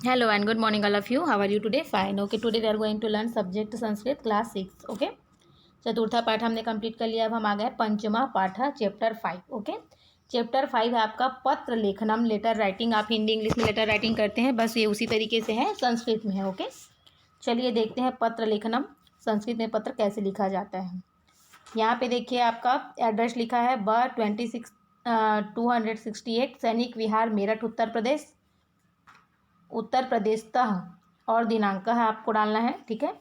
Hello and good morning all of you. How are you today? Fine. Okay, today we are going to learn subject Sanskrit class 6. Okay. चतुर्था पाठ हमने complete कर लिया। अब हम आ गए पंचमा पाठ चैप्टर 5। ओके, चैप्टर 5 है आपका पत्र लेखनम, लेटर राइटिंग। आप हिंदी इंग्लिश में लेटर राइटिंग करते हैं, बस ये उसी तरीके से है, संस्कृत में है। ओके, चलिए देखते हैं पत्र लेखनम संस्कृत में पत्र कैसे लिखा जाता है। यहाँ पे देखिए आपका एड्रेस लिखा है B26 268 सैनिक विहार मेरठ उत्तर प्रदेशतः, और दिनांक है आपको डालना है। ठीक है।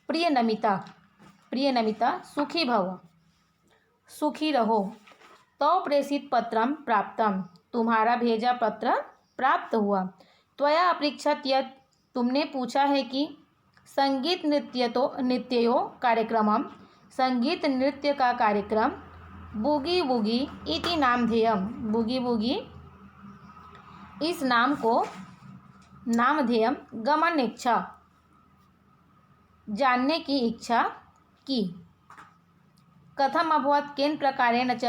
प्रिय नमिता सुखी भव, सुखी रहो। तो प्रेषित पत्रम प्राप्तम, तुम्हारा भेजा पत्र प्राप्त हुआ। त्वया अपृच्छत यत्, तुमने पूछा है कि संगीत नृत्यो कार्यक्रमम, संगीत नृत्य का कार्यक्रम। बूगी वूगी इति नामधेयम, बूगी वूगी इस नाम को नामधेयम। गमन इच्छा, जानने की इच्छा की। कथम अभवत, केन प्रकारेण च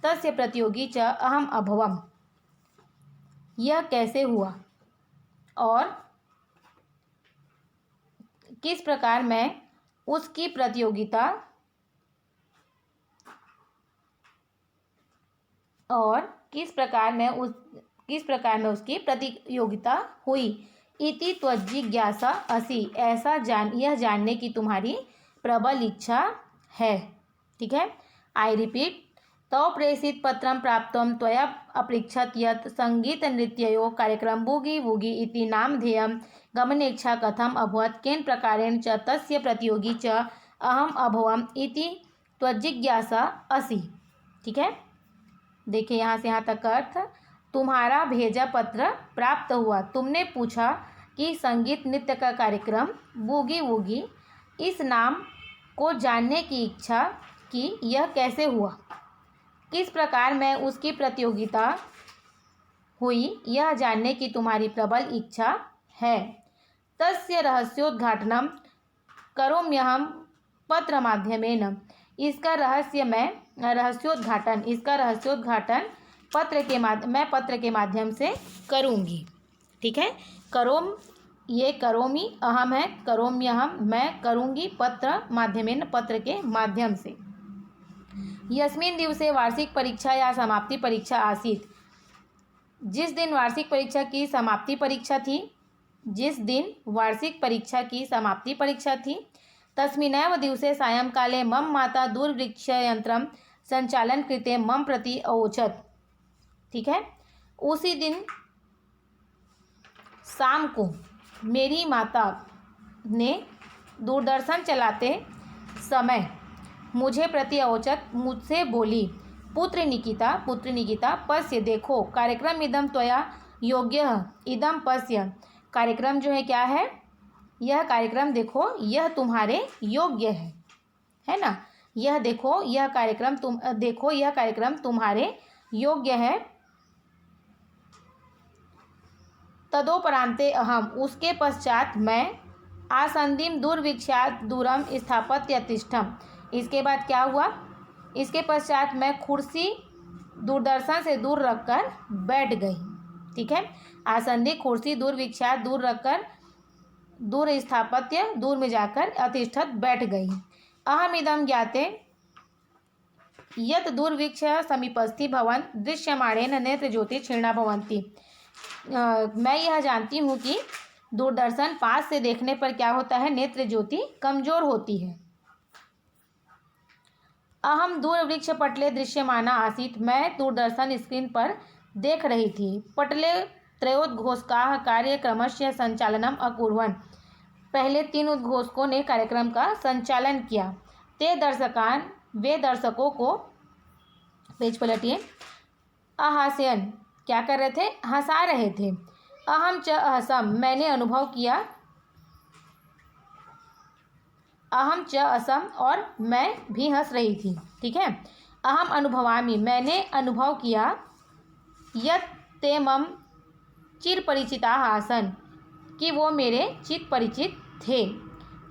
तस्य प्रतियोगी च अहम अभवम, यह कैसे हुआ और किस प्रकार मैं उसकी प्रतियोगिता उसकी प्रतियोगिता हुई। इति त्वजिज्ञासा असि, ऐसा यह जानने की तुम्हारी प्रबल इच्छा है। ठीक है। आई रिपीट, तो प्रेषित पत्रम प्राप्तम त्वया अपृच्छत यत् संगीत नृत्यो कार्यक्रम बूगी वूगी इति नामधेयम। गमनेच्छा कथम अभवत, केन प्रकारेण च तस्य प्रतियोगी च अहम अभवम इति त्वजिज्ञासा असि। ठीक है। देखिए यहाँ से यहाँ तक का अर्थ, तुम्हारा भेजा पत्र प्राप्त हुआ। तुमने पूछा कि संगीत नृत्य का कार्यक्रम बूगी वूगी इस नाम को जानने की इच्छा की, यह कैसे हुआ, किस प्रकार मैं उसकी प्रतियोगिता हुई, यह जानने की तुम्हारी प्रबल इच्छा है। तस्य रहस्योद्घाटनम करोम्यहम पत्र माध्यमेन, इसका रहस्योद्घाटन मैं पत्र के माध्यम से करूँगी। ठीक है। करोम, ये करोमी, अहम है, करोम्यहम मैं करूँगी, पत्र माध्यमेन पत्र के माध्यम से। यस्मिन् दिवसे वार्षिक परीक्षा या समाप्ति परीक्षा आसीत्, जिस दिन वार्षिक परीक्षा की समाप्ति परीक्षा थी, तस्मिन्नेव दिवसे सायंकाले मम माता दूरवृक्षयंत्रम संचालन कृते मम प्रति अवोचत। ठीक है। उसी दिन शाम को मेरी माता ने दूरदर्शन चलाते समय मुझे प्रति अवोचत, मुझसे बोली, पुत्र निकिता पश्य, देखो, कार्यक्रम इदम त्वया योग्य, इदम पश्य, कार्यक्रम जो है क्या है, यह कार्यक्रम देखो, यह तुम्हारे योग्य है ना। यह देखो, यह कार्यक्रम तुम्हारे योग्य है। तदोपरांते अहम, उसके पश्चात मैं, आसंदिम दूरवीक्षात दूरम स्थापत्य तिष्ठम, इसके बाद क्या हुआ, इसके पश्चात मैं कुर्सी दूरदर्शन से दूर रखकर बैठ गई। ठीक है। आसंदी कुर्सी दूरवीक्षात दूर रखकर, दूर स्थापत्य दूर में जाकर, अतिष्ठत बैठ गई। अहम इदम ज्ञाते यत दूरवीक्ष समीपस्थी भवन दृश्यमाणेन नेत्र ज्योति क्षीणा भवंती, मैं यह जानती हूँ कि दूरदर्शन पास से देखने पर क्या होता है, नेत्र ज्योति कमजोर होती है। अहम दूरवृक्ष पटले दृश्यमाना आसीत्, मैं दूरदर्शन स्क्रीन पर देख रही थी। पटले त्रयोद्घोषकाः कार्यक्रमस्य संचालनम अकुर्वन्, पहले 3 उद्घोषकों ने कार्यक्रम का संचालन किया। ते दर्शकान, वे दर्शकों को, पेज पलटिए, अहास्यन, क्या कर रहे थे, हंसा रहे थे। अहम च अहसम, मैंने अनुभव किया। अहम च असम, और मैं भी हंस रही थी। ठीक है। अहम अनुभवामि, मैंने अनुभव किया। यत् ते मम चिर परिचिता आसन, कि वो मेरे चित परिचित थे।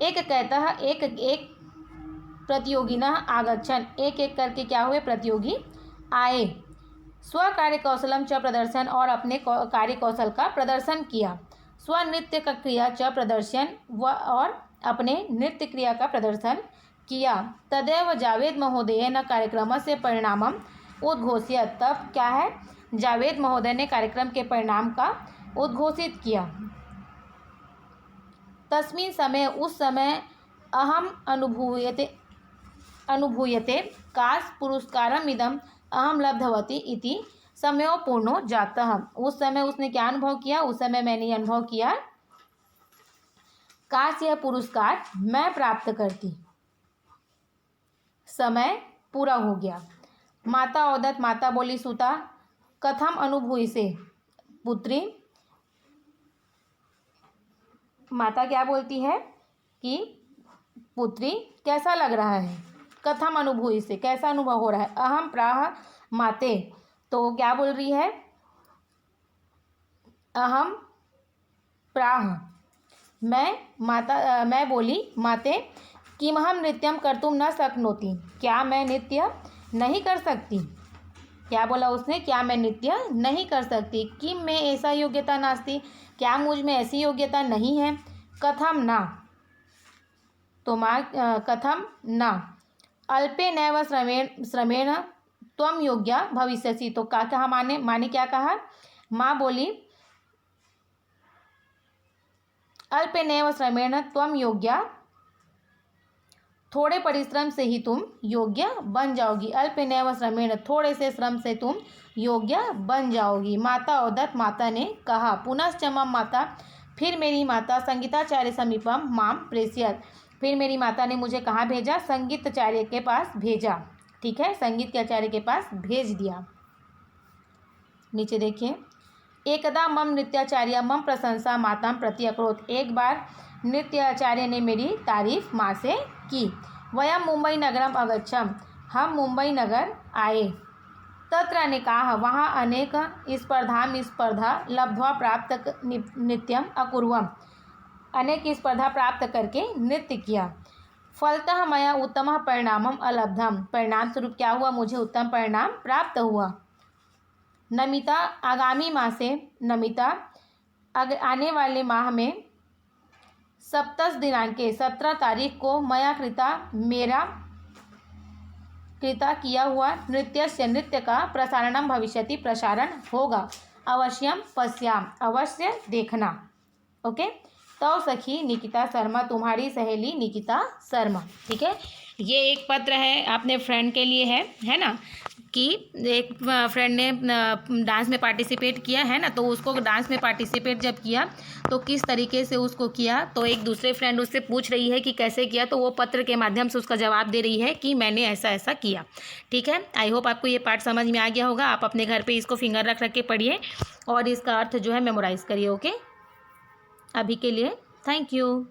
एक कहता है, एक प्रतियोगिनः आगच्छन्, एक करके क्या हुए, प्रतियोगी आए। स्व कार्य कौशलम च प्रदर्शन, और अपने कार्य कौशल का प्रदर्शन किया। स्वनृत्य का क्रिया च प्रदर्शन व और अपने नृत्य क्रिया का प्रदर्शन किया। तदेव जावेद महोदय न कार्यक्रम से परिणामम उद्घोषित। तब क्या है, जावेद महोदय ने कार्यक्रम के परिणाम का उद्घोषित किया। तस्मिन् समय, उस समय अहम अनुभूयते काश पुरस्कारम इदम अहम लब्धवती इति समयो पूर्णो जातः। उस समय उसने क्या अनुभव किया, उस समय मैंने ये अनुभव किया, काश यह पुरस्कार मैं प्राप्त करती, समय पूरा हो गया। माता औदत, माता बोली सुता, कथम अनुभूय से पुत्री, माता क्या बोलती है कि पुत्री कैसा लग रहा है, कथम अनुभूय से कैसा अनुभव हो रहा है। अहम प्राह माते, तो क्या बोल रही है, अहम प्राह, मैं बोली माते किमहम नृत्यम कर्तुम न शक्नोति, क्या मैं नृत्य नहीं कर सकती। क्या बोला उसने, क्या मैं नृत्य नहीं कर सकती। किम में ऐसा योग्यता नास्ति, क्या मुझ में ऐसी योग्यता नहीं है। कथम ना, तो माँ कथम ना, अल्पे नैव श्रमेण त्वम योग्या भविष्यसि, तो क्या कहा माने क्या कहा, माँ बोली अल्पे नैव श्रमेण त्वम योग्या, थोड़े परिश्रम से ही तुम योग्य बन जाओगी। अल्पनेव श्रमेण, थोड़े से श्रम से तुम योग्य बन जाओगी। माता औदत, माता ने कहा। पुनश्च मम माता, फिर मेरी माता, संगीताचार्य समीपम माम प्रेषयत, फिर मेरी माता ने मुझे कहाँ भेजा, संगीताचार्य के पास भेजा। ठीक है, संगीत के आचार्य के पास भेज दिया। नीचे देखिए, एकदा मम नृत्याचार्य मम प्रशंसा माताम प्रति अकरोत्, एक बार नृत्य आचार्य ने मेरी तारीफ माँ से की। वयम मुंबई नगरम अगच्छम, हम मुंबई नगर आए। तत्र निकाह, वहाँ अनेक स्पर्धा लब्ध्वा प्राप्त नृत्यम अकुर्वम, अनेक स्पर्धा प्राप्त करके नृत्य किया। फलतः मया उत्तम परिणामम अलब्धम, परिणाम स्वरूप क्या हुआ, मुझे उत्तम परिणाम प्राप्त हुआ। नमिता, आगामी माह से, नमिता आने वाले माह में, सप्तश दिनांके 17 तारीख को, मया कृता, मेरा कृता किया हुआ, नृत्य का प्रसारणम भविष्यति, प्रसारण होगा। अवश्यम पश्याम, अवश्य देखना। ओके, तो सखी निकिता शर्मा, तुम्हारी सहेली निकिता शर्मा। ठीक है, ये एक पत्र है अपने फ्रेंड के लिए है ना, कि एक फ्रेंड ने डांस में पार्टिसिपेट किया है ना, तो उसको डांस में पार्टिसिपेट जब किया तो किस तरीके से उसको किया, तो एक दूसरे फ्रेंड उससे पूछ रही है कि कैसे किया, तो वो पत्र के माध्यम से उसका जवाब दे रही है कि मैंने ऐसा ऐसा किया। ठीक है, आई होप आपको ये पार्ट समझ में आ गया होगा। आप अपने घर पे इसको फिंगर रख के पढ़िए और इसका अर्थ जो है मेमोराइज़ करिए। ओके, अभी के लिए थैंक यू।